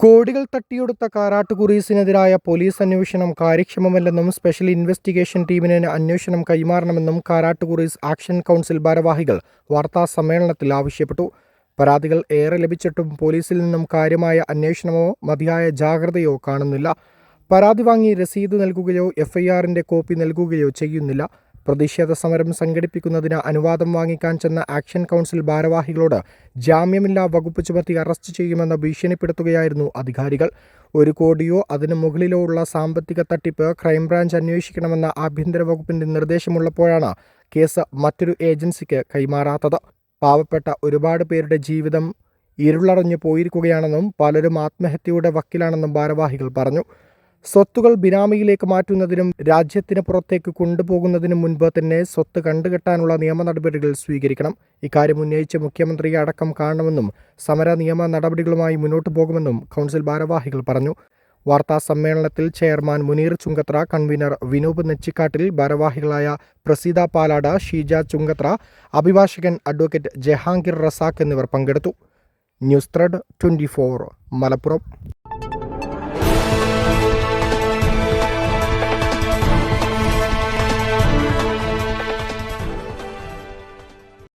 കോടികൾ തട്ടിയെടുത്ത കാരാട്ടുകുറീസിനെതിരായ പോലീസ് അന്വേഷണം കാര്യക്ഷമമല്ലെന്നും സ്പെഷ്യൽ ഇൻവെസ്റ്റിഗേഷൻ ടീമിന് അന്വേഷണം കൈമാറണമെന്നും കാരാട്ടുകുറീസ് ആക്ഷൻ കൗൺസിൽ ഭാരവാഹികൾ വാർത്താസമ്മേളനത്തിൽ ആവശ്യപ്പെട്ടു. പരാതികൾ ഏറെ ലഭിച്ചിട്ടും പോലീസിൽ നിന്നും കാര്യമായ അന്വേഷണമോ മതിയായ ജാഗ്രതയോ കാണുന്നില്ല. പരാതി വാങ്ങി രസീത് നൽകുകയോ എഫ്ഐആറിന്റെ കോപ്പി നൽകുകയോ ചെയ്യുന്നില്ല. പ്രതിഷേധ സമരം സംഘടിപ്പിക്കുന്നതിന് അനുവാദം വാങ്ങിക്കാൻ ചെന്ന ആക്ഷൻ കൗൺസിൽ ഭാരവാഹികളോട് ജാമ്യമില്ലാ വകുപ്പ് ചുമത്തി അറസ്റ്റ് ചെയ്യുമെന്ന് ഭീഷണിപ്പെടുത്തുകയായിരുന്നു അധികാരികൾ. 1 കോടിയോ അതിനു മുകളിലോ ഉള്ള സാമ്പത്തിക തട്ടിപ്പ് ക്രൈംബ്രാഞ്ച് അന്വേഷിക്കണമെന്ന ആഭ്യന്തര വകുപ്പിന്റെ നിർദ്ദേശമുള്ളപ്പോഴാണ് കേസ് മറ്റൊരു ഏജൻസിക്ക് കൈമാറാത്തത്. പാവപ്പെട്ട ഒരുപാട് പേരുടെ ജീവിതം ഇരുളടഞ്ഞു പോയിരിക്കുകയാണെന്നും പലരും ആത്മഹത്യയുടെ വക്കിലാണെന്നും ഭാരവാഹികൾ പറഞ്ഞു. സ്വത്തുകൾ ബിനാമിയിലേക്ക് മാറ്റുന്നതിനും രാജ്യത്തിന് പുറത്തേക്ക് കൊണ്ടുപോകുന്നതിനും മുൻപ് തന്നെ സ്വത്ത് കണ്ടുകെട്ടാനുള്ള നിയമ നടപടികൾ സ്വീകരിക്കണം. ഇക്കാര്യം ഉന്നയിച്ച് മുഖ്യമന്ത്രിയെ അടക്കം കാണണമെന്നും സമര നിയമ നടപടികളുമായി മുന്നോട്ടു പോകുമെന്നും കൗൺസിൽ ഭാരവാഹികൾ പറഞ്ഞു. വാർത്താ സമ്മേളനത്തിൽ ചെയർമാൻ മുനീർ ചുങ്കത്ര, കൺവീനർ വിനൂപ് നെച്ചിക്കാട്ടിൽ, ഭാരവാഹികളായ പ്രസീത പാലാട്, ഷീജ ചുങ്കത്ര, അഭിഭാഷകൻ അഡ്വക്കേറ്റ് ജഹാംഗീർ റസാഖ് എന്നിവർ പങ്കെടുത്തു. News thread 24 Malappuram.